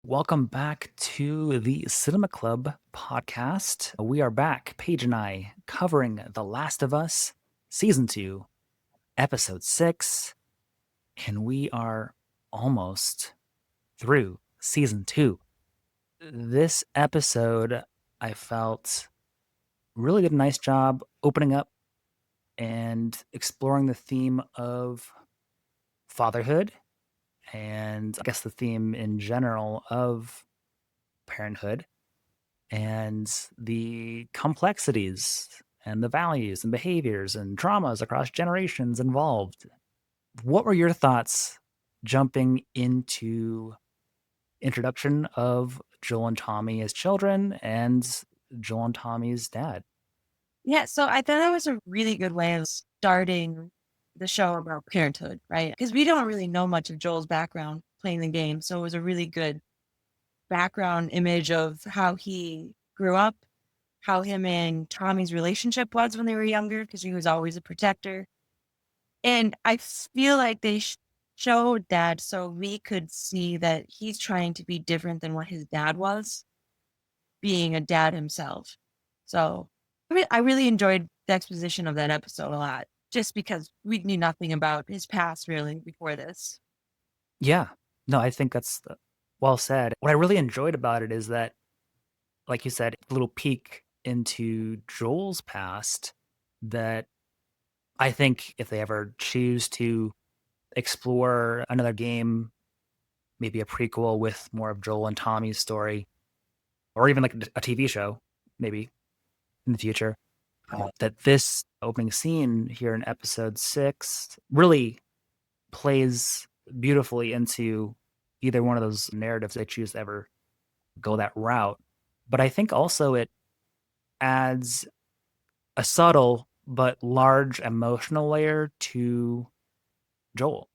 Welcome back to the Cinema Club podcast. We are back, Paige and I, covering The Last of Us, Season 2, Episode 6, and we are almost through Season 2. This episode, I felt really did a nice job opening up and exploring the theme of fatherhood and I guess the theme in general of parenthood and the complexities and the values and behaviors and traumas across generations involved. What were your thoughts jumping into introduction of Joel and Tommy as children and Joel and Tommy's dad? Yeah, so I thought that was a really good way of starting the show about parenthood, right? Because we don't really know much of Joel's background playing the game. So it was a really good background image of how he grew up, how him and Tommy's relationship was when they were younger, because he was always a protector. And I feel like they showed that so we could see that he's trying to be different than what his dad was, being a dad himself. So I really enjoyed the exposition of that episode a lot, just because we knew nothing about his past really before this. Yeah. No, I think that's well said. What I really enjoyed about it is that, like you said, a little peek into Joel's past that I think if they ever choose to explore another game, maybe a prequel with more of Joel and Tommy's story, or even like a TV show, maybe in the future. That this opening scene here in episode 6 really plays beautifully into either one of those narratives they choose to ever go that route. But I think also it adds a subtle but large emotional layer to Joel.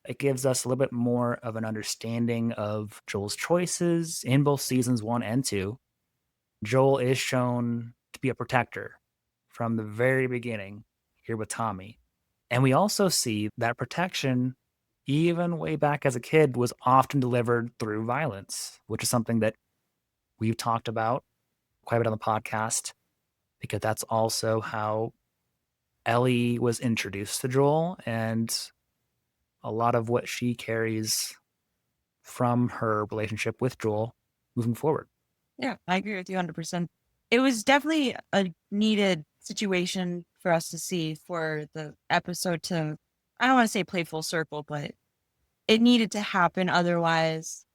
It gives us a little bit more of an understanding of Joel's choices in both seasons 1 and 2. Joel is shown to be a protector from the very beginning here with Tommy. And we also see that protection, even way back as a kid, was often delivered through violence, which is something that we've talked about quite a bit on the podcast, because that's also how Ellie was introduced to Joel and a lot of what she carries from her relationship with Joel moving forward. Yeah, I agree with you 100%. It was definitely a needed situation for us to see for the episode to, I don't want to say play full circle, but it needed to happen. Otherwise,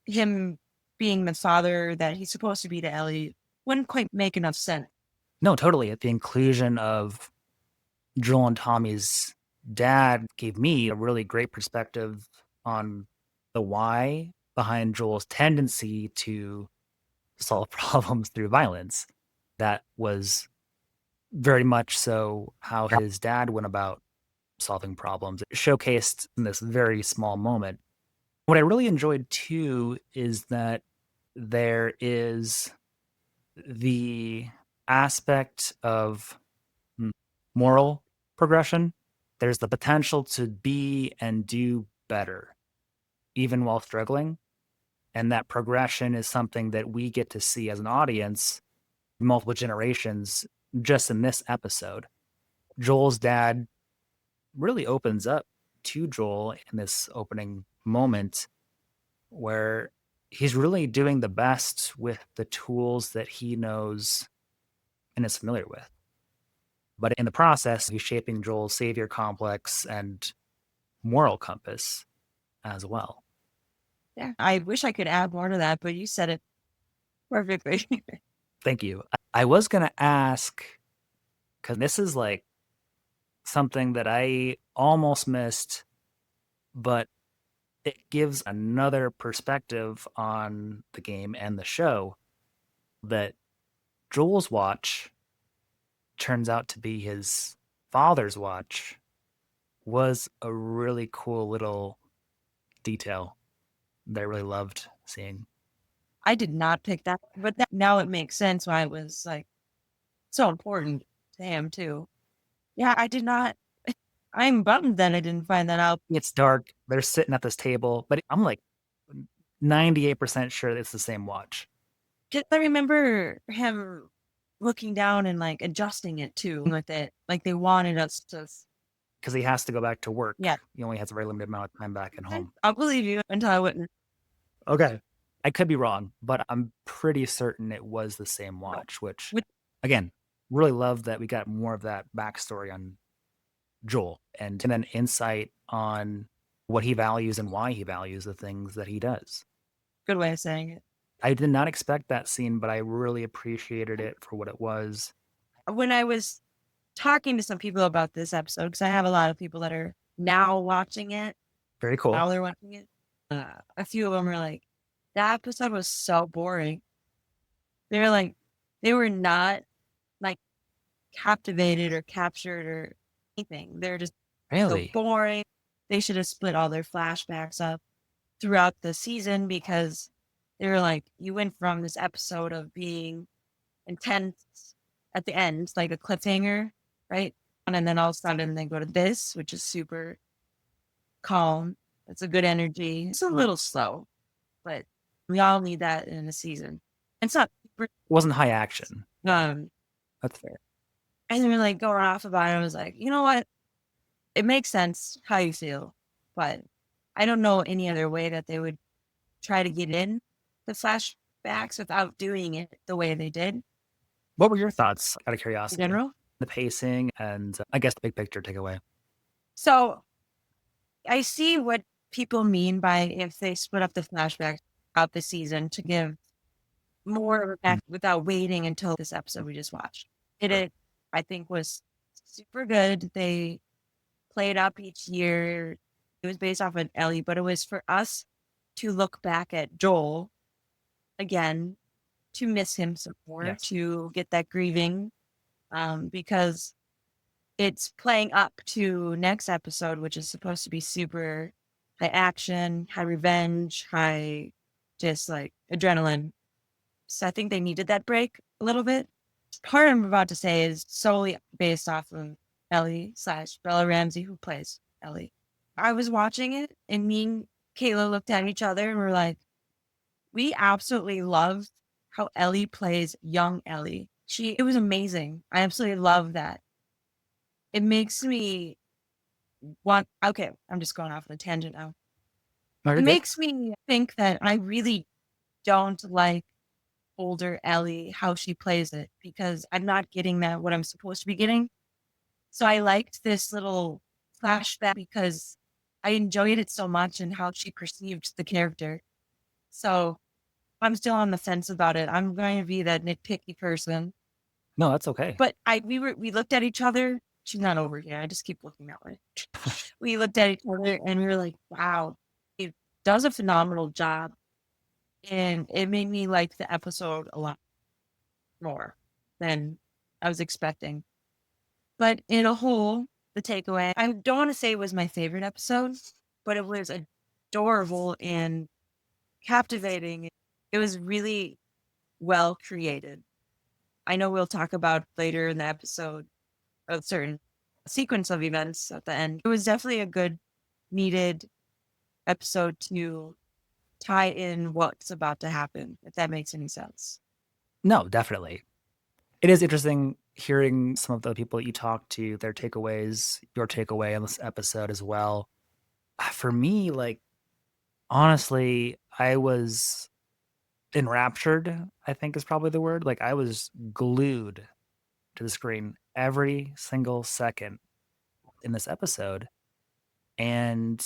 him being the father that he's supposed to be to Ellie wouldn't quite make enough sense. No, totally. The inclusion of Joel and Tommy's dad gave me a really great perspective on the why behind Joel's tendency to solve problems through violence. That was very much so how his dad went about solving problems. It showcased in this very small moment. What I really enjoyed too is that there is the aspect of moral progression. There's the potential to be and do better, even while struggling. And that progression is something that we get to see as an audience, multiple generations, just in this episode. Joel's dad really opens up to Joel in this opening moment where he's really doing the best with the tools that he knows and is familiar with. But in the process, he's shaping Joel's savior complex and moral compass as well. Yeah, I wish I could add more to that, but you said it perfectly. Thank you. I was going to ask, because this is like something that I almost missed, but it gives another perspective on the game and the show that Joel's watch turns out to be his father's watch was a really cool little detail that I really loved seeing. I did not pick that, but now it makes sense why it was like so important to him too. Yeah, I did not. I'm bummed that I didn't find that out. It's dark. They're sitting at this table, but I'm like, 98% sure it's the same watch 'Cause I remember him looking down and, like, adjusting it too with it, like, they wanted us to s because he has to go back to work. yeah. He only has a very limited amount of time back at Okay, home. I'll believe you until I wouldn't. Okay. I could be wrong, but I'm pretty certain it was the same No. watch, which, With again, really love that we got more of that backstory on Joel and then insight on what he values and why he values the things that he does. good way of saying it. I did not expect that scene, but I really appreciated it for what it was. When I was talking to some people about this episode, because I have a lot of people that are now watching it Very cool. while they're watching it, a few of them were like, "That episode was so boring." They were like they were not, like, captivated or captured or anything. They're just so Really? boring. They should have split all their flashbacks up throughout the season because they were like, you went from this episode of being intense at the end, like a cliffhanger, right? And then all of a sudden they go to this, which is super calm. It's a good energy. It's a little slow, but we all need that in a season. It's not super, Wasn't high action. um, That's fair. and they were like going off about it. I was like, you know what? It makes sense how you feel, but I don't know any other way that they would try to get in the flashbacks without doing it the way they did What were your thoughts out of in curiosity? general. The pacing and I guess the big picture takeaway. So I see what people mean by if they split up the flashbacks out the season to give more of a Mm, back without waiting until this episode we just watched. sure. It I think was super good. They played up each year. It was based off of Ellie, but it was for us to look back at Joel again, to miss him some more, Yes. to get that grieving, because it's playing up to next episode, which is supposed to be super high action, high revenge, high just like adrenaline. So I think they needed that break a little bit. Part I'm about to say is solely based off of Ellie slash Bella Ramsey, who plays Ellie. I was watching it and me and Kayla looked at each other and we're like, we absolutely love how Ellie plays young Ellie. It was amazing. I absolutely love that. It makes me want, okay, I'm just going off on a tangent now. No, It you're good. makes me think that I really don't like older Ellie, how she plays it, because I'm not getting that what I'm supposed to be getting. So I liked this little flashback because I enjoyed it so much and how she perceived the character. So I'm still on the fence about it. I'm going to be that nitpicky person. No, that's okay. But we looked at each other. She's not over here. I just keep looking that way. We looked at each other and we were like, wow, it does a phenomenal job. And it made me like the episode a lot more than I was expecting. But in a whole, the takeaway, I don't want to say it was my favorite episode, but it was adorable and captivating. It was really well created. I know we'll talk about later in the episode a certain sequence of events at the end. It was definitely a good, needed episode to tie in what's about to happen, if that makes any sense. No, definitely. It is interesting hearing some of the people that you talk to, their takeaways, your takeaway on this episode as well. For me, like, honestly, I was enraptured, I think is probably the word. Like, I was glued to the screen every single second in this episode. And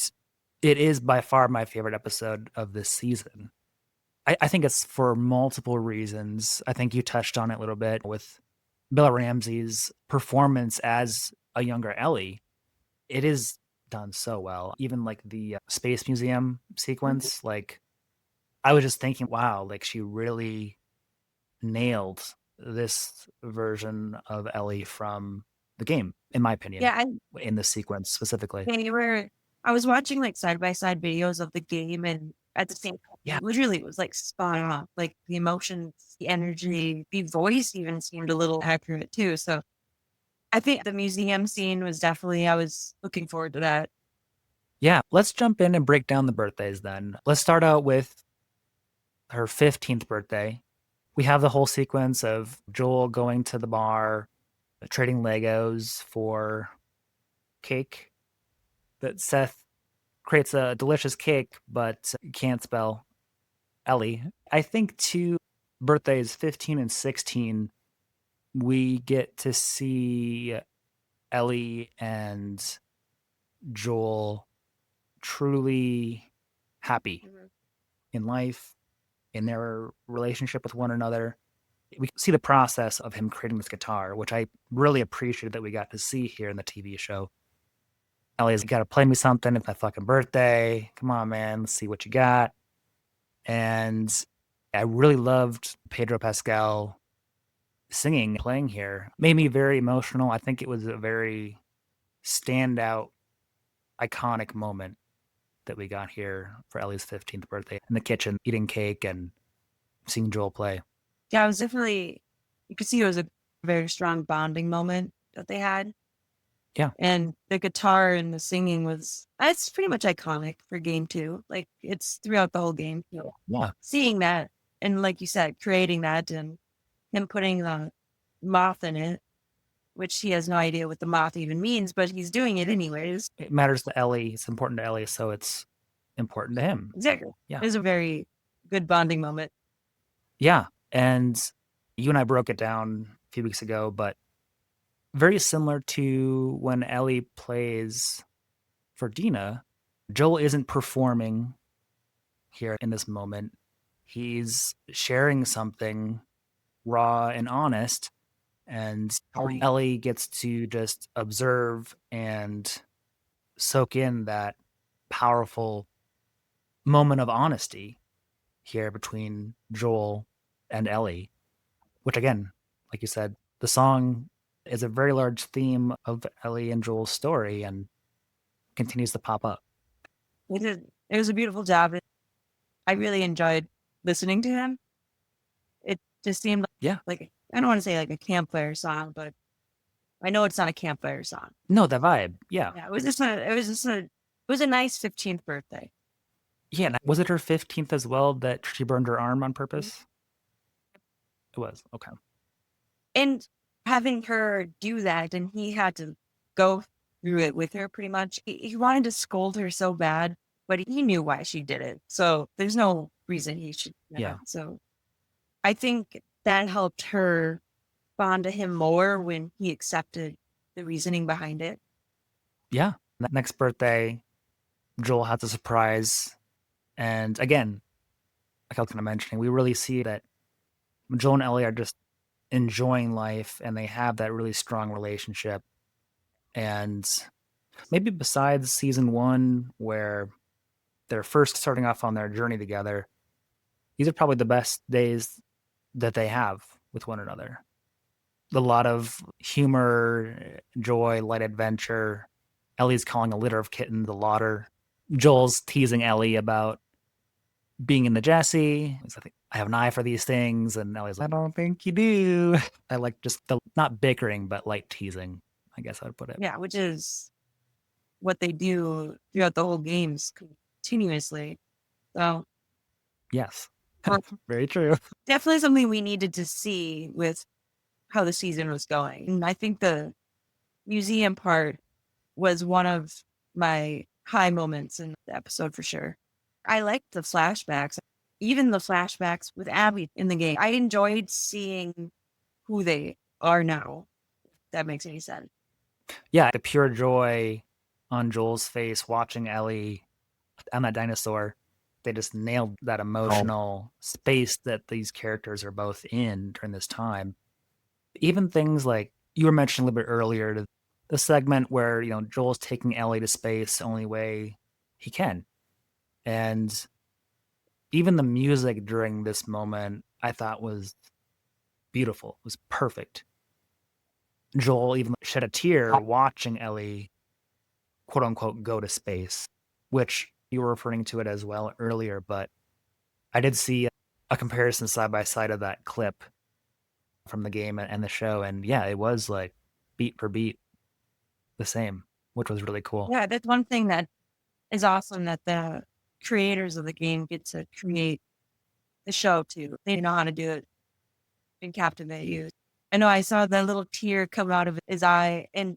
it is by far my favorite episode of this season. I think it's for multiple reasons. I think you touched on it a little bit with Bella Ramsey's performance as a younger Ellie. It is done so well. Even like the space museum sequence, like I was just thinking, wow, like she really nailed this version of Ellie from the game, in my opinion, Yeah, I in this sequence specifically. they were I was watching like side by side videos of the game and at the same Yeah. time, literally it was like spot on. Like the emotions, the energy, the voice even seemed a little accurate too. So I think the museum scene was definitely I was looking forward to that. Yeah. Let's jump in and break down the birthdays then. Let's start out with her 15th birthday. We have the whole sequence of Joel going to the bar, trading Legos for cake that Seth creates a delicious cake, but can't spell Ellie. I think two birthdays, 15 and 16, we get to see Ellie and Joel truly happy Mhm. in life, in their relationship with one another. We see the process of him creating this guitar, which I really appreciated that we got to see here in the TV show. Ellie's got to play me something. It's my fucking birthday. Come on, man. Let's see what you got. And I really loved Pedro Pascal singing, playing here. Made me very emotional. I think it was a very standout, iconic moment that we got here for Ellie's 15th birthday in the kitchen, eating cake and seeing Joel play. Yeah, it was definitely, you could see it was a very strong bonding moment that they had. Yeah. And the guitar and the singing was, it's pretty much iconic for game two. Like it's throughout the whole game. So Yeah. seeing that and like you said, creating that and him putting the moth in it, which he has no idea what the moth even means, but he's doing it anyways. It matters to Ellie. It's important to Ellie, so it's important to him. Exactly. Yeah. It was a very good bonding moment. Yeah. And you and I broke it down a few weeks ago, but very similar to when Ellie plays for Dina, Joel isn't performing here in this moment. He's sharing something raw and honest, and Ellie gets to just observe and soak in that powerful moment of honesty here between Joel and Ellie, which again, like you said, the song is a very large theme of Ellie and Joel's story and continues to pop up. It was a beautiful job. I really enjoyed listening to him. It just seemed Yeah. like I don't want to say like a campfire song, but I know it's not a campfire song. No, the vibe. Yeah. Yeah, it was a nice 15th birthday. Yeah. And was it her 15th as well that she burned her arm on Mhm. purpose? It was. Okay. And having her do that, and he had to go through it with her pretty much. He wanted to scold her so bad, but he knew why she did it. So there's no reason he should do Yeah. that. So I think that helped her bond to him more when he accepted the reasoning behind it. Yeah. That next birthday, Joel has a surprise. And again, like I was kind of mentioning, we really see that Joel and Ellie are just enjoying life and they have that really strong relationship. And maybe besides season one, where they're first starting off on their journey together, these are probably the best days that they have with one another. A lot of humor, joy, light adventure. Ellie's calling a litter of kittens a lauder. Joel's teasing Ellie about being in the Jesse. He's like, I have an eye for these things. And Ellie's like, I don't think you do. I like just the not bickering, but light teasing, I guess I would put it. Yeah, which is what they do throughout the whole games continuously. So Yes, uh, very true. definitely something we needed to see with how the season was going. And I think the museum part was one of my high moments in the episode for sure. I liked the flashbacks, even the flashbacks with Abby in the game. I enjoyed seeing who they are now, if that makes any sense. Yeah, the pure joy on Joel's face watching Ellie on that dinosaur. They just nailed that emotional space that these characters are both in during this time. Even things like you were mentioning a little bit earlier, the segment where Joel's taking Ellie to space the only way he can, and even the music during this moment I thought was beautiful, was perfect. Joel even shed a tear watching Ellie, quote unquote, go to space, which you were referring to it as well earlier, but I did see a comparison side by side of that clip from the game and the show, and yeah, it was like beat for beat the same, which was really cool. Yeah, that's one thing that is awesome that the creators of the game get to create the show too. They know how to do it and captivate you. I know I saw that little tear come out of his eye, and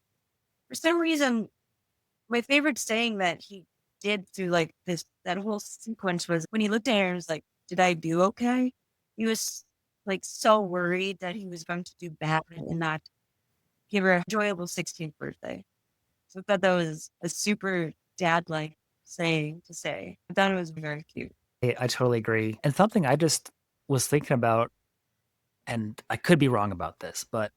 for some reason, my favorite saying that he did through like this that whole sequence was when he looked at her and was like, "Did I do okay?" He was like so worried that he was going to do bad and not give her a enjoyable 16th birthday. So I thought that was a super dad like saying to say. I thought it was very cute. I totally agree. And something I just was thinking about, and I could be wrong about this, but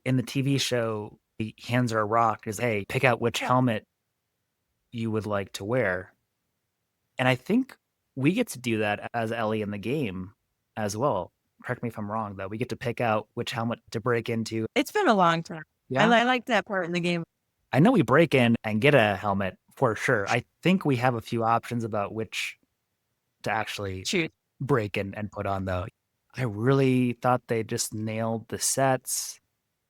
in the TV show, he hands her a rock, is, "Hey, pick out which helmet you would like to wear." And I think we get to do that as Ellie in the game as well. Correct me if I'm wrong, though. We get to pick out which helmet to break into. It's been a long time. Yeah. I like that part in the game. I know we break in and get a helmet for sure. I think we have a few options about which to actually Shoot. break in and put on, though. I really thought they just nailed the sets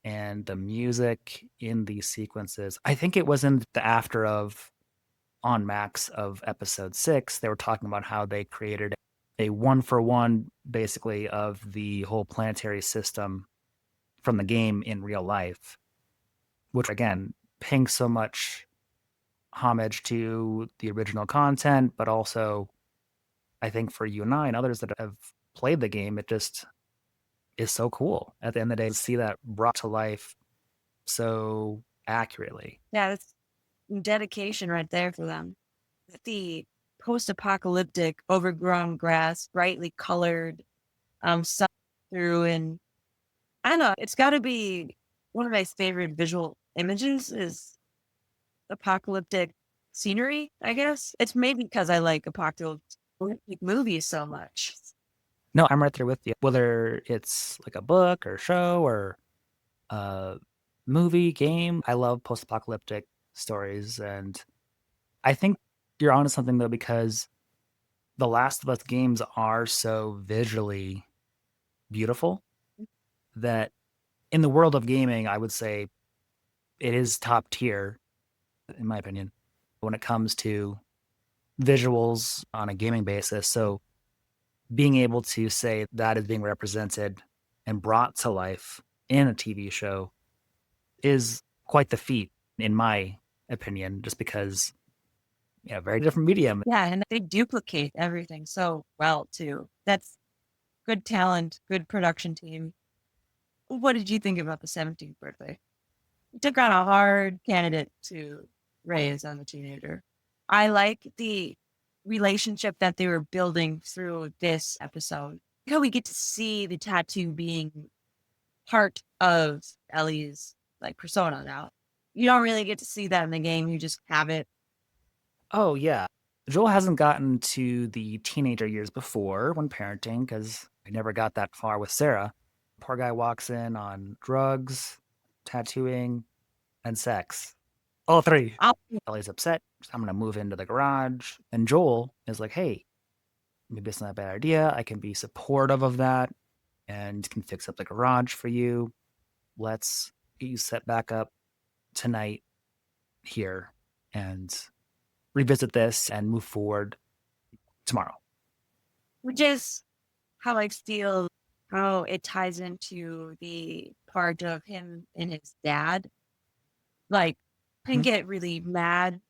and the music in these sequences. I think it was in the after of on Max of episode 6, they were talking about how they created a one for one basically of the whole planetary system from the game in real life, which again, paying so much homage to the original content, but also I think for you and I and others that have played the game, it just is so cool at the end of the day to see that brought to life so accurately. Yeah, that's dedication right there for them. The post-apocalyptic, overgrown grass, brightly colored, sun through, and I don't know. It's got to be one of my favorite visual images is apocalyptic scenery. I guess it's maybe because I like apocalyptic movies so much. No, I'm right there with you. Whether it's like a book or show or a movie, game, I love post-apocalyptic stories, and I think you're onto something though because the Last of Us games are so visually beautiful that in the world of gaming, I would say it is top tier, in my opinion, when it comes to visuals on a gaming basis. So being able to say that is being represented and brought to life in a TV show is quite the feat, in my opinion, just because, yeah, very different medium. Yeah, and they duplicate everything so well too. That's good talent, good production team. What did you think about the 17th birthday? You took on a hard candidate to raise as a teenager. I like the relationship that they were building through this episode. How we get to see the tattoo being part of Ellie's like persona now. You don't really get to see that in the game. You just have it. Oh, yeah. Joel hasn't gotten to the teenager years before when parenting because I never got that far with Sarah. Poor guy walks in on drugs, tattooing, and sex. All three. I'll, Ellie's upset. I'm going to move into the garage. And Joel is like, hey, maybe it's not a bad idea. I can be supportive of that and can fix up the garage for you. Let's get you set back up tonight here and revisit this and move forward tomorrow. which is how I feel how it ties into the part of him and his dad. Like, didn't Mhm. get really mad.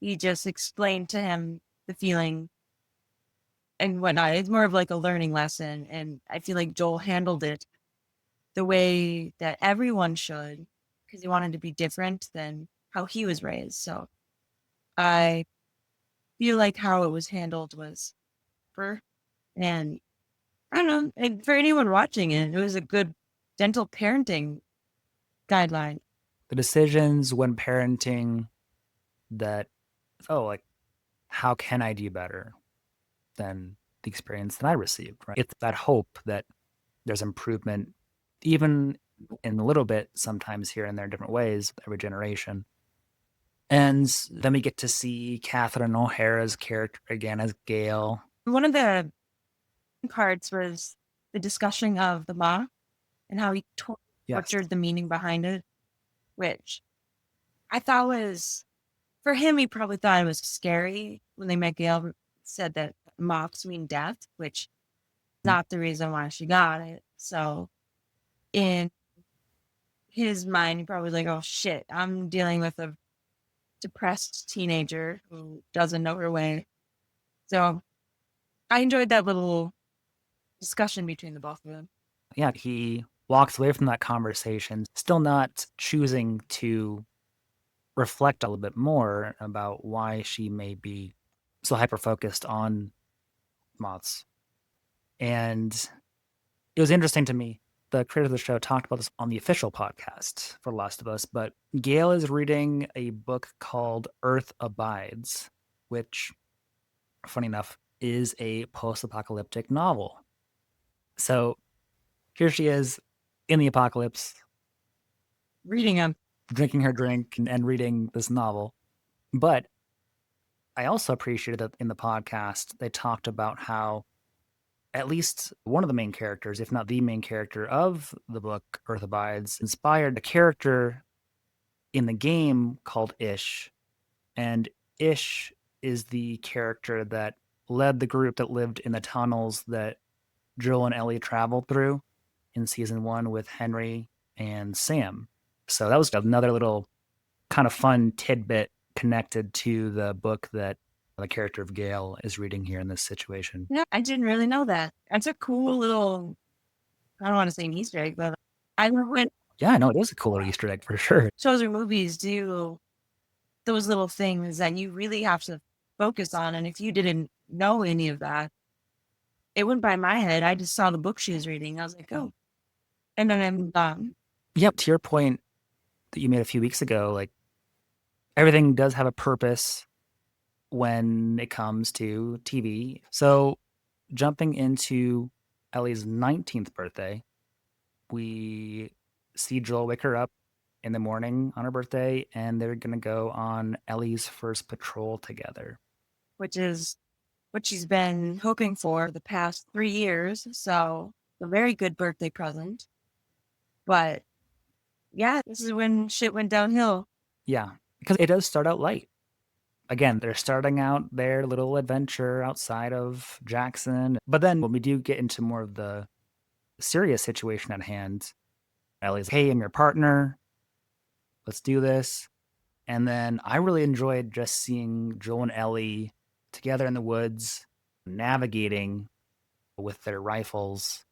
He just explained to him the feeling and whatnot. It's more of like a learning lesson. And I feel like Joel handled it the way that everyone should because he wanted to be different than how he was raised. So I feel like how it was handled was for, and I don't know, and for anyone watching it, it was a good dental parenting guideline. The decisions when parenting that, oh, like, how can I do better than the experience that I received, right? It's that hope that there's improvement, even in a little bit, sometimes here and there, in different ways, every generation. And then we get to see Catherine O'Hara's character again as Gail. One of the parts was the discussion of the ma and how he Yes. tortured the meaning behind it, which I thought was for him. He probably thought it was scary when they met Gail. Said that moths mean death, which not the reason why she got it. So in his mind, he probably was like, oh shit, I'm dealing with a depressed teenager who doesn't know her way. So I enjoyed that little discussion between the both of them. Yeah, he walks away from that conversation, still not choosing to reflect a little bit more about why she may be so hyper focused on moths. And it was interesting to me. The creator of the show talked about this on the official podcast for Last of Us, but Gail is reading a book called Earth Abides, which, funny enough, is a post apocalyptic novel. So here she is in the apocalypse, Reading them. drinking her drink and reading this novel. But I also appreciated that in the podcast, they talked about how at least one of the main characters, if not the main character of the book Earth Abides, inspired a character in the game called Ish. And Ish is the character that led the group that lived in the tunnels that Joel and Ellie traveled through in season one with Henry and Sam. So that was another little kind of fun tidbit connected to the book that the character of Gail is reading here in this situation. Yeah, I didn't really know that. That's a cool little, I don't want to say an Easter egg, but I love when Yeah, no, it is a cooler Easter egg for sure. shows or movies do those little things that you really have to focus on. And if you didn't know any of that, it went by my head. I just saw the book she was reading. I was like, oh, and then I'm done. Yep, to your point that you made a few weeks ago, like everything does have a purpose when it comes to TV. So, jumping into Ellie's 19th birthday, we see Joel wake her up in the morning on her birthday, and they're going to go on Ellie's first patrol together. Which is what she's been hoping for the past 3 years. So, a very good birthday present. But yeah, this is when shit went downhill. Yeah, because it does start out light. Again, they're starting out their little adventure outside of Jackson. But then when we do get into more of the serious situation at hand, Ellie's, hey, I'm your partner. Let's do this. And then I really enjoyed just seeing Joel and Ellie together in the woods, navigating with their rifles.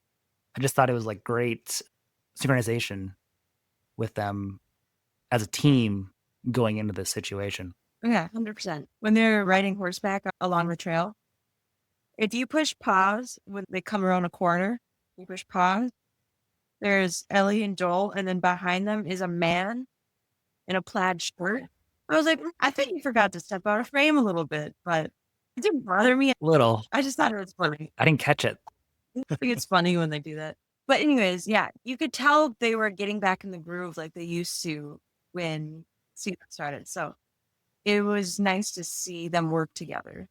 I just thought it was like great synchronization with them as a team going into this situation. Yeah, 100%. When they're riding horseback along the trail, if you push pause when they come around a corner, you push pause, there's Ellie and Joel, and then behind them is a man in a plaid shirt. I was like, I think you forgot to step out of frame a little bit, but it didn't bother me. Little. I just thought it was funny. I didn't catch it. I think it's funny when they do that. But anyways, yeah, you could tell they were getting back in the groove like they used to when season started. So it was nice to see them work together.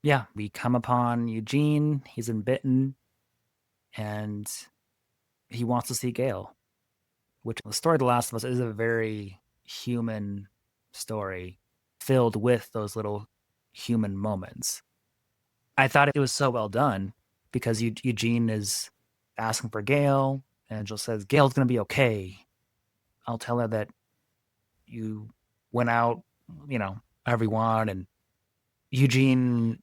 Yeah, we come upon Eugene. He's in Bitten, and he wants to see Gail, which the story of The Last of Us is a very human story filled with those little human moments. I thought it was so well done because Eugene is asking for Gail, and Jill says, Gail's going to be okay. I'll tell her that you went out, however you want. And Eugene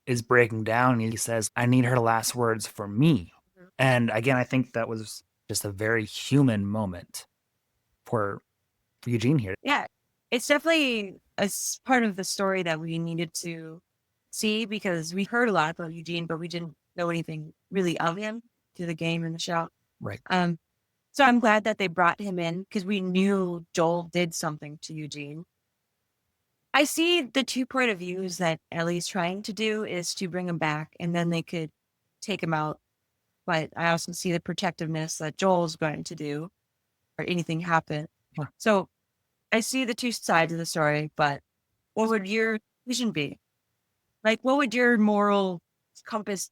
is breaking down and he says, I need her last words for me. And again, I think that was just a very human moment for Eugene here. Yeah, it's definitely part of the story that we needed to see because we heard a lot about Eugene, but we didn't know anything really of him through the game and the show. Right. So I'm glad that they brought him in because we knew Joel did something to Eugene. I see the 2 point of views that Ellie's trying to do is to bring him back and then they could take him out. But I also see the protectiveness that Joel's going to do or anything happen. Huh. So I see the 2 sides of the story, but what would your vision be? Like, what would your moral compass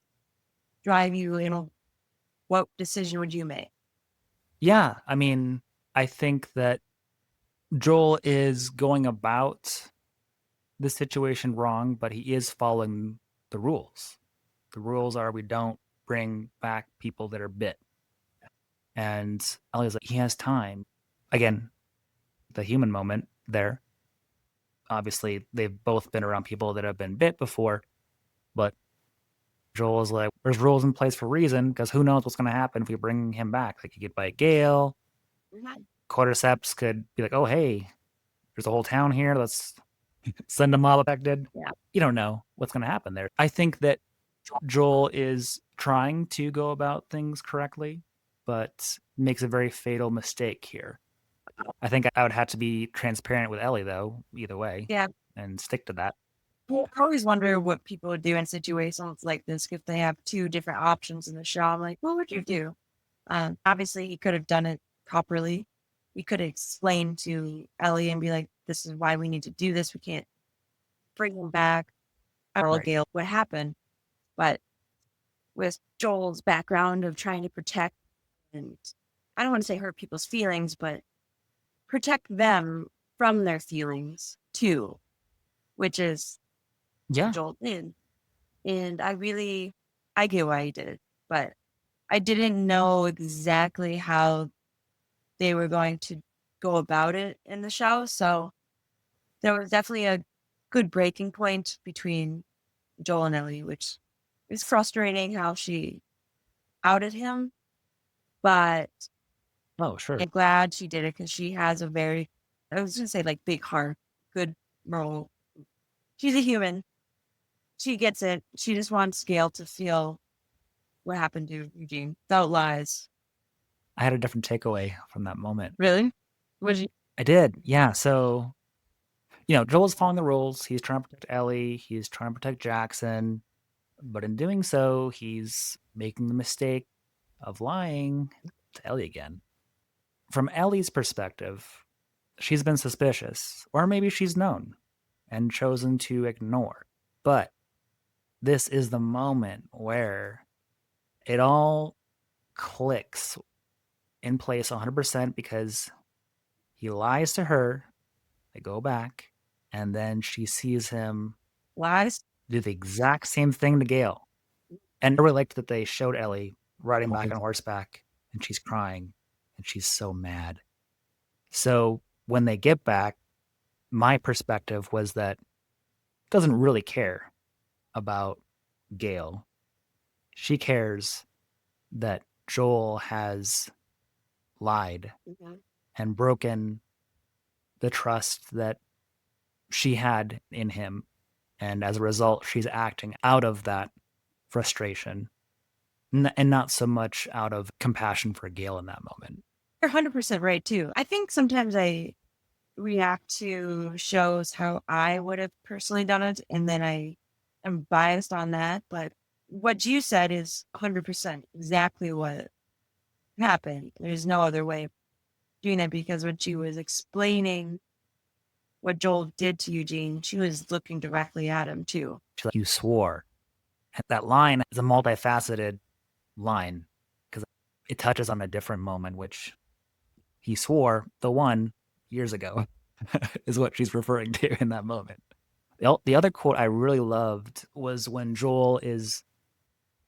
drive you in? What decision would you make? Yeah. I mean, I think that Joel is going about the situation wrong, but he is following the rules. The rules are we don't bring back people that are bit. And Ellie's like, he has time. Again, the human moment there. Obviously, they've both been around people that have been bit before, but Joel is like, there's rules in place for a reason because who knows what's going to happen if we bring him back? Like, he could bite Gale. Mhm. Cordyceps could be like, oh, hey, there's a whole town here. Let's send them all affected. Yeah. You don't know what's going to happen there. I think that Joel is trying to go about things correctly, but makes a very fatal mistake here. I think I would have to be transparent with Ellie, though, either way, Yeah. and stick to that. Well, I always wonder what people would do in situations like this if they have two different options in the show. I'm like, what would you do? Obviously, he could have done it properly. We could explain to Ellie and be like, this is why we need to do this. We can't bring him back. Earl Right. Gale, what happened? But with Joel's background of trying to protect and I don't want to say hurt people's feelings, but protect them from their feelings too, which is Yeah. Joel did. And I get why he did it, but I didn't know exactly how they were going to go about it in the show. So there was definitely a good breaking point between Joel and Ellie, which is frustrating how she outed him, but Oh, sure. I'm glad she did it because she has a very, I was going to say like big heart, good moral. She's a human. She gets it. She just wants Gail to feel what happened to Eugene without lies. I had a different takeaway from that moment. Really? Was you? I did. Yeah. So, Joel's following the rules. He's trying to protect Ellie. He's trying to protect Jackson. But in doing so, he's making the mistake of lying to Ellie again. From Ellie's perspective, she's been suspicious, or maybe she's known and chosen to ignore. But this is the moment where it all clicks in place 100% because he lies to her. They go back, and then she sees him Lies? do the exact same thing to Gale. And I really liked that they showed Ellie riding back on horseback, and she's crying, and she's so mad. So when they get back, my perspective was that doesn't really care about Gale. She cares that Joel has lied Mhm. and broken the trust that she had in him. And as a result, she's acting out of that frustration and not so much out of compassion for Gale in that moment. You're 100% right too. I think sometimes I react to shows how I would have personally done it, and then I am biased on that. But what you said is 100% exactly what happened. There's no other way of doing it because when she was explaining what Joel did to Eugene, she was looking directly at him too. She's like, you swore. And that line is a multifaceted line because it touches on a different moment, which he swore the one years ago is what she's referring to in that moment. The other quote I really loved was when Joel is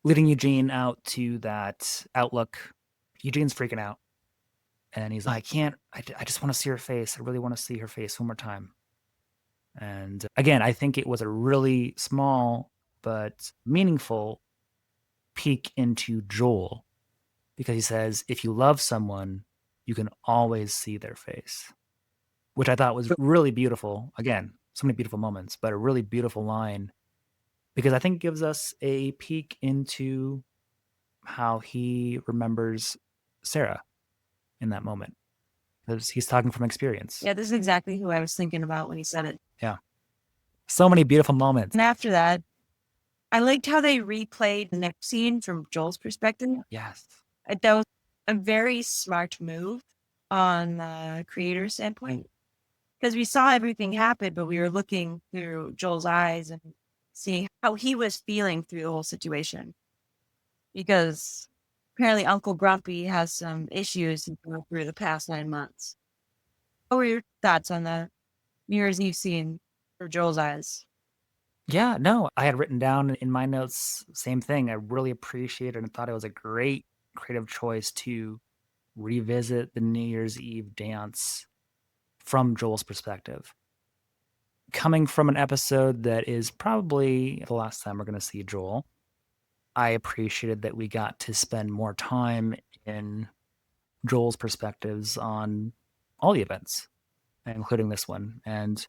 leading Eugene out to that outlook. Eugene's freaking out. And he's like, I can't, I just want to see her face. I really want to see her face one more time. And again, I think it was a really small but meaningful peek into Joel because he says, if you love someone, you can always see their face, which I thought was really beautiful. Again, so many beautiful moments, but a really beautiful line because I think it gives us a peek into how he remembers Sarah in that moment because he's talking from experience. Yeah, this is exactly who I was thinking about when he said it. Yeah. So many beautiful moments. And after that, I liked how they replayed the next scene from Joel's perspective. Yes. That was a very smart move on the creator standpoint because we saw everything happen, but we were looking through Joel's eyes and seeing how he was feeling through the whole situation. Because apparently Uncle Grumpy has some issues he's gone through the past 9 months. What were your thoughts on the New Year's Eve scene for Joel's eyes? Yeah, no, I had written down in my notes, same thing. I really appreciated and thought it was a great creative choice to revisit the New Year's Eve dance from Joel's perspective. Coming from an episode that is probably the last time we're going to see Joel, I appreciated that we got to spend more time in Joel's perspectives on all the events, including this one. And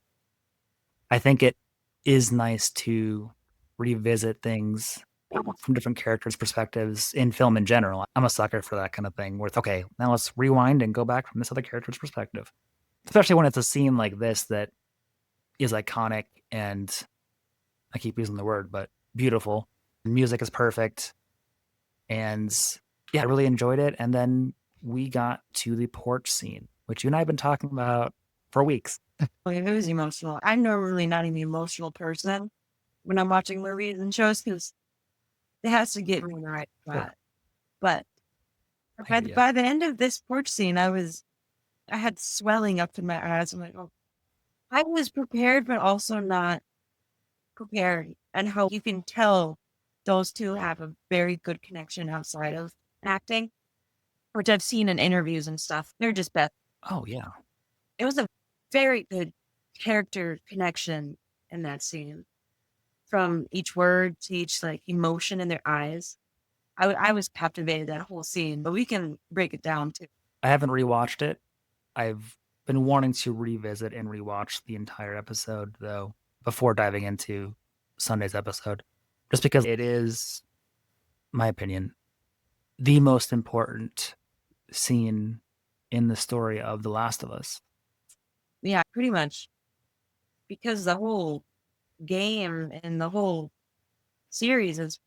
I think it is nice to revisit things from different characters' perspectives in film in general. I'm a sucker for that kind of thing where it's okay, now let's rewind and go back from this other character's perspective. Especially when it's a scene like this that is iconic and I keep using the word, but beautiful. Music is perfect. And yeah, I really enjoyed it. And then we got to the porch scene, which you and I have been talking about for weeks. Like, it was emotional. I'm normally not an emotional person when I'm watching movies and shows because it has to get me in the right Sure. spot. But I hear you. by the end of this porch scene, I had swelling up in my eyes. I'm like, oh, I was prepared, but also not prepared. And how you can tell those two have a very good connection outside of acting, which I've seen in interviews and stuff. They're just best. Oh, yeah. It was a very good character connection in that scene, from each word to each like emotion in their eyes. I was captivated that whole scene, but we can break it down too. I haven't rewatched it. I've been wanting to revisit and rewatch the entire episode, though, before diving into Sunday's episode, just because it is, my opinion, the most important scene in the story of The Last of Us. Yeah, pretty much, because the whole game and the whole series is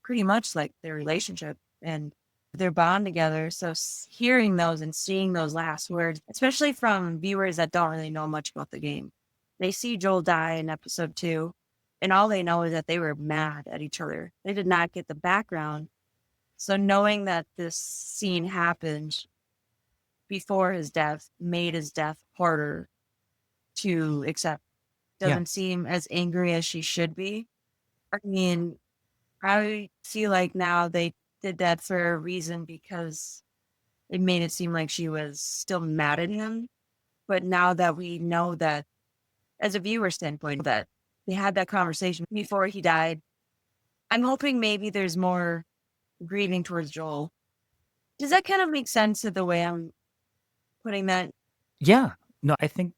pretty much like their relationship and their bond together. So hearing those and seeing those last words, especially from viewers that don't really know much about the game, they see Joel die in episode 2, and all they know is that they were mad at each other. They did not get the background. So knowing that this scene happened before his death made his death harder to accept. Yeah. Doesn't seem as angry as she should be. I mean, I feel like now they did that for a reason because it made it seem like she was still mad at him. But now that we know that, as a viewer standpoint, that they had that conversation before he died, I'm hoping maybe there's more grieving towards Joel. Does that kind of make sense to the way I'm putting that? Yeah. No, I think,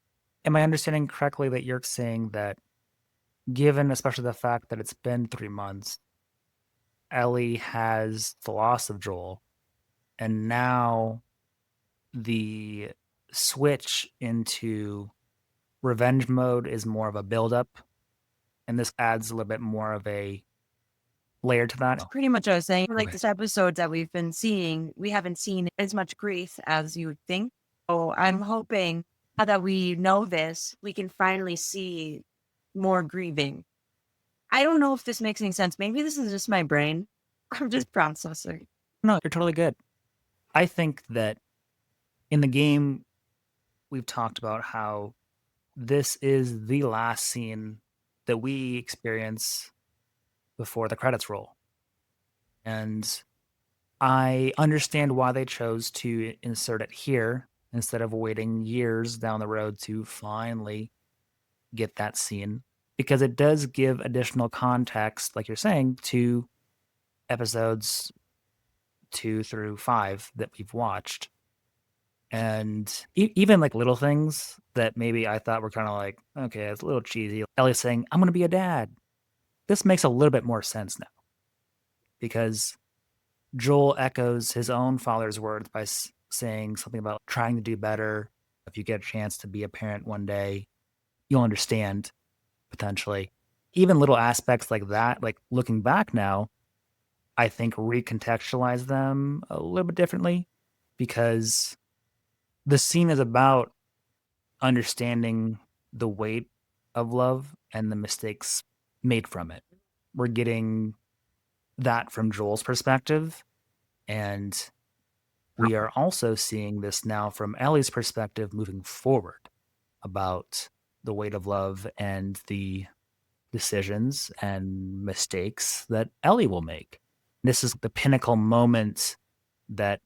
am I understanding correctly that you're saying that given especially the fact that it's been 3 months, Ellie has the loss of Joel, and now the switch into revenge mode is more of a buildup, and this adds a little bit more of a layer to that? Pretty much what I was saying. Like Okay. this episodes that we've been seeing, we haven't seen as much grief as you would think. So I'm hoping now that we know this, we can finally see more grieving. I don't know if this makes any sense. Maybe this is just my brain. I'm just processing. No, you're totally good. I think that in the game, we've talked about how this is the last scene that we experience before the credits roll. And I understand why they chose to insert it here instead of waiting years down the road to finally get that scene because it does give additional context, like you're saying, to episodes 2 through 5 that we've watched. And even like little things that maybe I thought were kind of like, okay, it's a little cheesy. Ellie's saying, I'm going to be a dad. This makes a little bit more sense now because Joel echoes his own father's words by saying something about trying to do better. If you get a chance to be a parent one day, you'll understand potentially. Even little aspects like that, like looking back now, I think recontextualize them a little bit differently because the scene is about understanding the weight of love and the mistakes made from it. We're getting that from Joel's perspective. And we are also seeing this now from Ellie's perspective moving forward about the weight of love and the decisions and mistakes that Ellie will make. This is the pinnacle moment that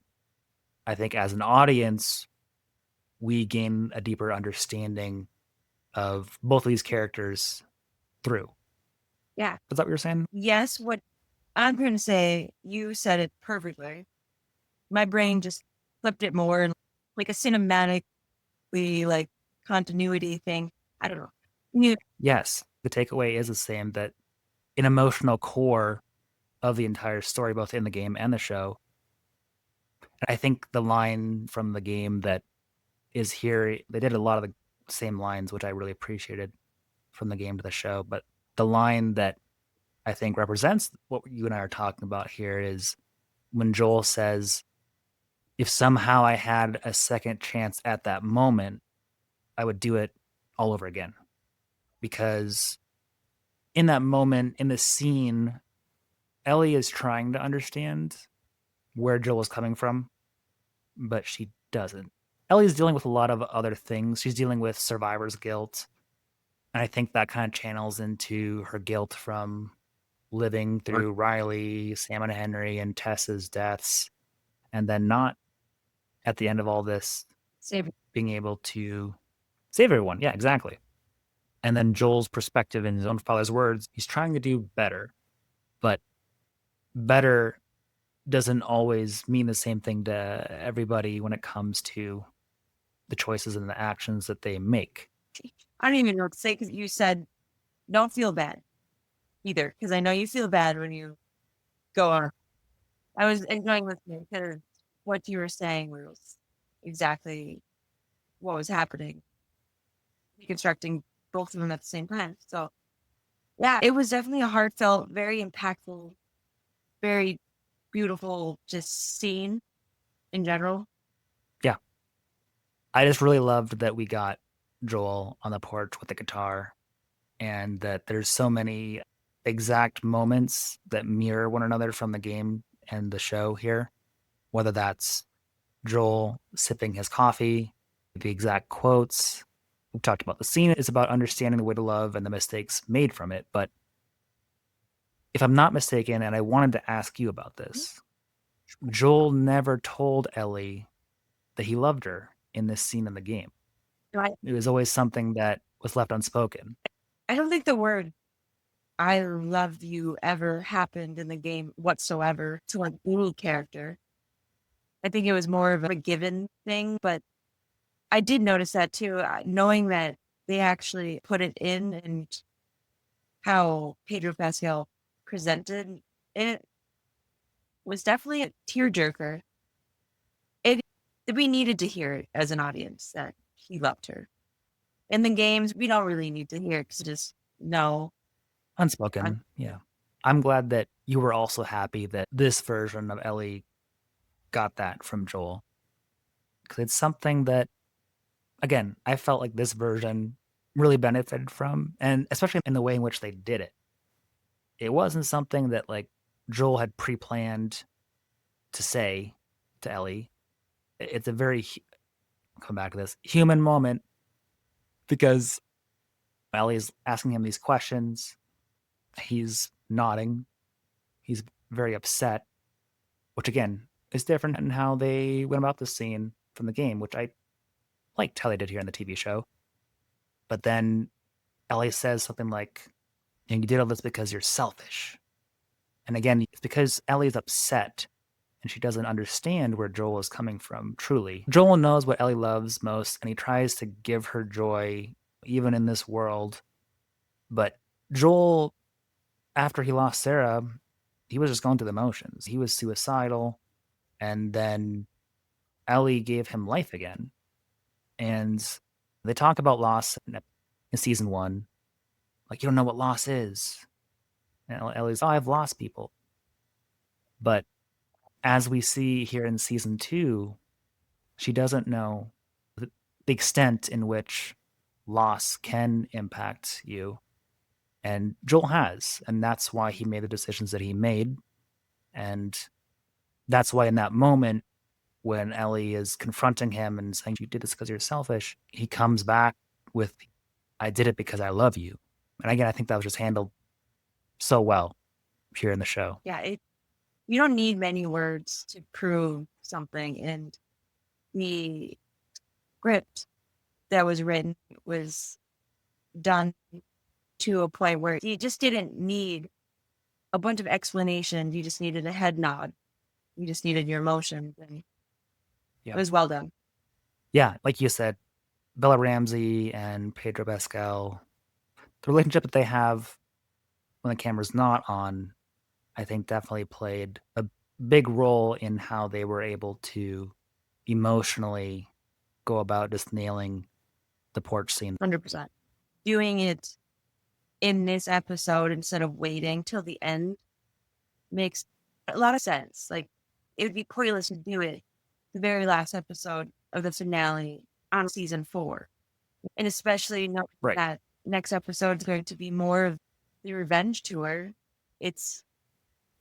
I think as an audience, we gain a deeper understanding of both of these characters through. Yeah. Is that what you're saying? Yes, what I'm going to say, you said it perfectly. My brain just flipped it more and like a cinematically like continuity thing. I don't know. You, Yes. The takeaway is the same, that an emotional core of the entire story, both in the game and the show. And I think the line from the game that is here, they did a lot of the same lines, which I really appreciated from the game to the show. But the line that I think represents what you and I are talking about here is when Joel says, if somehow I had a second chance at that moment, I would do it all over again. Because in that moment, in the scene, Ellie is trying to understand where Joel is coming from, but she doesn't. Ellie's dealing with a lot of other things. She's dealing with survivor's guilt. And I think that kind of channels into her guilt from living through Riley, Sam and Henry, and Tessa's deaths, and then not at the end of all this say, being able to save everyone. Yeah, exactly. And then Joel's perspective in his own father's words, he's trying to do better, but better doesn't always mean the same thing to everybody when it comes to the choices and the actions that they make. I don't even know what to say because you said don't feel bad either. Because I know you feel bad when you go on. I was enjoying listening because what you were saying was exactly what was happening, reconstructing both of them at the same time. So yeah, it was definitely a heartfelt, very impactful, very beautiful just scene in general. Yeah. I just really loved that we got Joel on the porch with the guitar, and that there's so many exact moments that mirror one another from the game and the show here, whether that's Joel sipping his coffee, the exact quotes. We talked about the scene is about understanding the way to love and the mistakes made from it. But if I'm not mistaken, and I wanted to ask you about this, Joel never told Ellie that he loved her in this scene in the game. So It was always something that was left unspoken. I don't think the word I love you ever happened in the game whatsoever to like any character. I think it was more of a given thing, but I did notice that too, knowing that they actually put it in and how Pedro Pascal presented it was definitely a tearjerker. It we needed to hear it as an audience that he loved her. In the games, we don't really need to hear it because just no. Unspoken, yeah. I'm glad that you were also happy that this version of Ellie got that from Joel, because it's something that, again, I felt like this version really benefited from, and especially in the way in which they did it. It wasn't something that like Joel had pre-planned to say to Ellie. It's a very I'll come back to this human moment because Ellie's asking him these questions. He's nodding. He's very upset, which again is different in how they went about the scene from the game, which I liked how they did here in the TV show. But then Ellie says something like, "You did all this because you're selfish." And again, it's because Ellie's upset and she doesn't understand where Joel is coming from truly. Joel knows what Ellie loves most and he tries to give her joy even in this world. But Joel, after he lost Sarah, he was just going through the motions. He was suicidal. And then Ellie gave him life again. And they talk about loss in season one. Like, you don't know what loss is. And Ellie's, oh, I've lost people. But as we see here in season two, she doesn't know the extent in which loss can impact you. And Joel has. And that's why he made the decisions that he made. And that's why in that moment, when Ellie is confronting him and saying, you did this because you're selfish, he comes back with, I did it because I love you. And again, I think that was just handled so well here in the show. Yeah, you don't need many words to prove something, and the script that was written was done to a point where you just didn't need a bunch of explanation. You just needed a head nod. You just needed your emotions, and it Yeah. was well done. Yeah, like you said, Bella Ramsey and Pedro Pascal, the relationship that they have when the camera's not on, I think definitely played a big role in how they were able to emotionally go about just nailing the porch scene. 100%. Doing it in this episode instead of waiting till the end makes a lot of sense. Like, it would be pointless to do it the very last episode of the finale on season 4. And especially knowing Right. that next episode is going to be more of the revenge tour. It's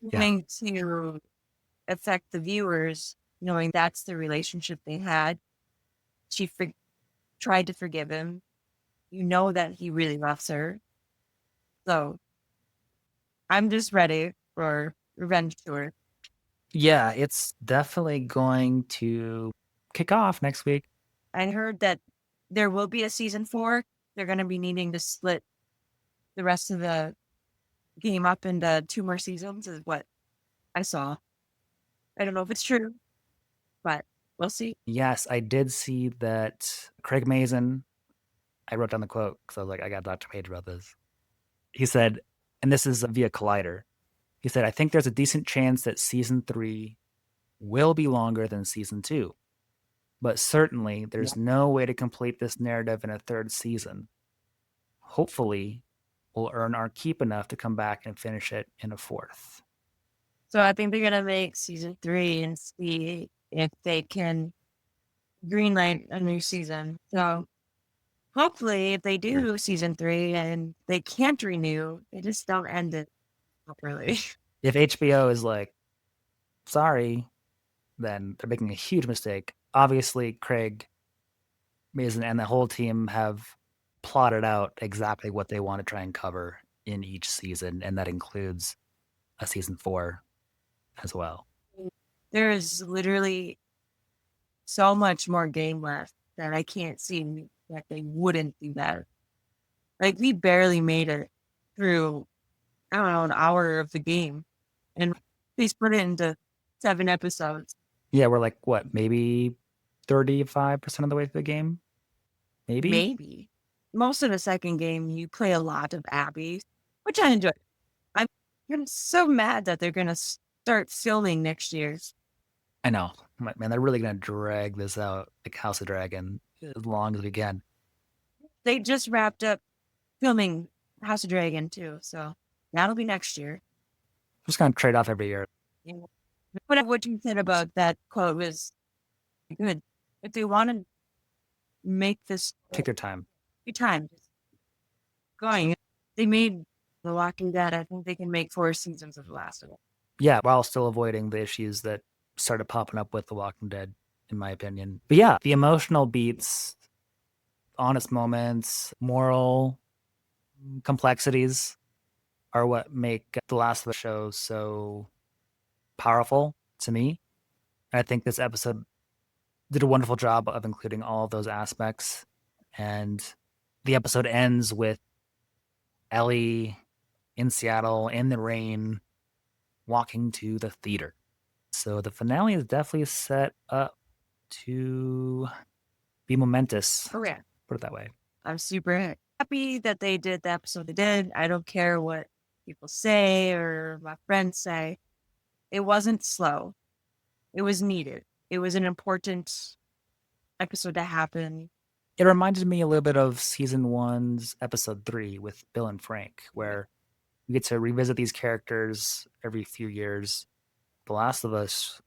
Yeah. going to affect the viewers, knowing that's the relationship they had. She tried to forgive him. You know that he really loves her. So I'm just ready for revenge tour. Yeah, it's definitely going to kick off next week. I heard that there will be a season 4. They're going to be needing to split the rest of the game up into 2 more seasons, is what I saw. I don't know if it's true, but we'll see. Yes, I did see that Craig Mazin, I wrote down the quote because I was like, I got to talk to Paige about this. He said, and this is via Collider, he said, I think there's a decent chance that season 3 will be longer than season 2, but certainly Yeah. there's no way to complete this narrative in a third season. Hopefully, we'll earn our keep enough to come back and finish it in a fourth. So I think they're going to make season 3 and see if they can greenlight a new season. So hopefully, if they do season 3 and they can't renew, they just don't end it properly. If HBO is like, sorry, then they're making a huge mistake. Obviously, Craig Mazin and the whole team have plotted out exactly what they want to try and cover in each season, and that includes a season 4 as well. There is literally so much more game left that I can't see that they wouldn't do that. Like, we barely made it through, I don't know, an hour of the game, and they split it into 7 episodes. Yeah, we're like, what, maybe 35% of the way through the game? Maybe? Maybe. Most of the second game, you play a lot of Abby, which I enjoy. I'm so mad that they're gonna start filming next year. I know. I'm like, man, they're really going to drag this out like House of Dragon as long as we can. They just wrapped up filming House of Dragon too, so that'll be next year. Just going to trade off every year. Yeah. What you said about that quote was good. If they want to make this Take their time. time just going, they made The Walking Dead. I think they can make 4 seasons of The Last of It. Yeah, while still avoiding the issues that started popping up with The Walking Dead, in my opinion. But yeah, the emotional beats, honest moments, moral complexities are what make The Last of Us show so powerful to me. And I think this episode did a wonderful job of including all of those aspects. And the episode ends with Ellie in Seattle in the rain walking to the theater. So the finale is definitely set up to be momentous. Correct. Put it that way. I'm super happy that they did the episode they did. I don't care what people say or my friends say. It wasn't slow. It was needed. It was an important episode to happen. It reminded me a little bit of season 1's episode 3 with Bill and Frank, where we get to revisit these characters every few years. The Last of Us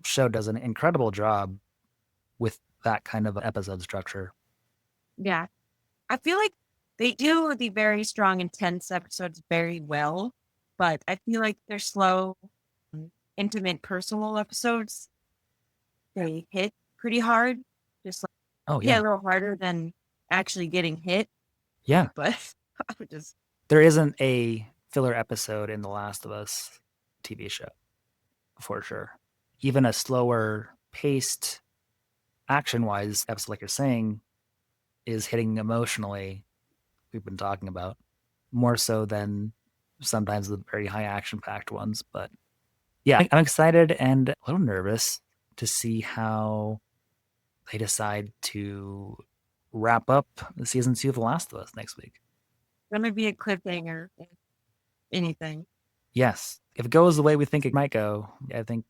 show does an incredible job with that kind of episode structure. Yeah. I feel like they do the very strong, intense episodes very well, but I feel like they're slow, intimate, personal episodes. They hit pretty hard. Just like, Oh yeah, yeah. a little harder than actually getting hit. Yeah. But I would just there isn't a filler episode in The Last of Us TV show, for sure. Even a slower paced, action-wise episode, like you're saying, is hitting emotionally, we've been talking about, more so than sometimes the very high action-packed ones. But yeah, I'm excited and a little nervous to see how they decide to wrap up season 2 of The Last of Us next week. Gonna be a cliffhanger, if anything. Yes, if it goes the way we think it might go, I think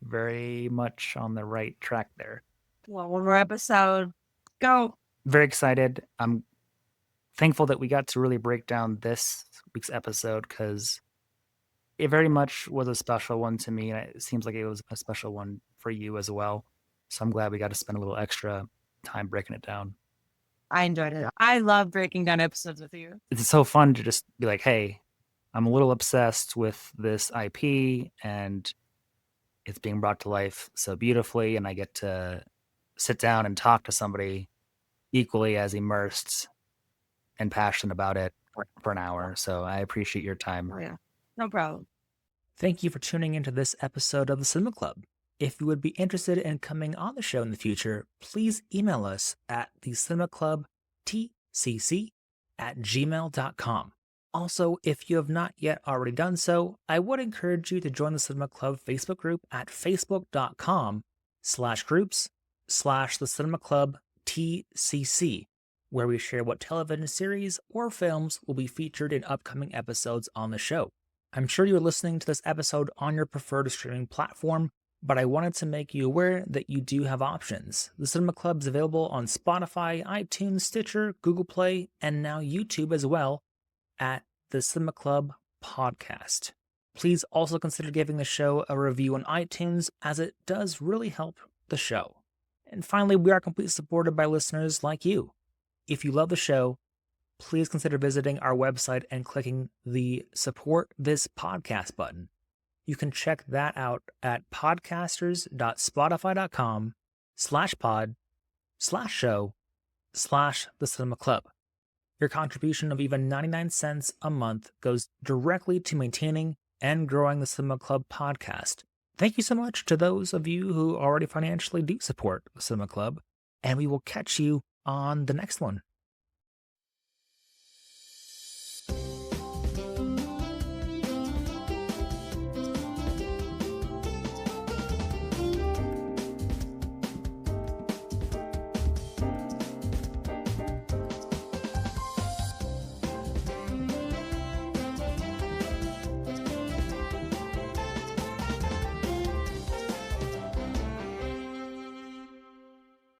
very much on the right track there. Well, one more episode. Go. Very excited. I'm thankful that we got to really break down this week's episode because it very much was a special one to me. And it seems like it was a special one for you as well. So I'm glad we got to spend a little extra time breaking it down. I enjoyed it. I love breaking down episodes with you. It's so fun to just be like, hey, I'm a little obsessed with this IP and it's being brought to life so beautifully. And I get to sit down and talk to somebody equally as immersed and passionate about it for an hour. So I appreciate your time. Oh, yeah. No problem. Thank you for tuning into this episode of the Cinema Club. If you would be interested in coming on the show in the future, please email us at thecinemaclubtcc@gmail.com. Also, if you have not yet already done so, I would encourage you to join the Cinema Club Facebook group at facebook.com/groups/thecinemaclubtcc, where we share what television series or films will be featured in upcoming episodes on the show. I'm sure you're listening to this episode on your preferred streaming platform, but I wanted to make you aware that you do have options. The Cinema Club is available on Spotify, iTunes, Stitcher, Google Play, and now YouTube as well at the Cinema Club Podcast. Please also consider giving the show a review on iTunes, as it does really help the show. And finally, we are completely supported by listeners like you. If you love the show, please consider visiting our website and clicking the Support This Podcast button. You can check that out at podcasters.spotify.com/pod/show/The Cinema Club. Your contribution of even 99 cents a month goes directly to maintaining and growing the Cinema Club podcast. Thank you so much to those of you who already financially do support the Cinema Club, and we will catch you on the next one.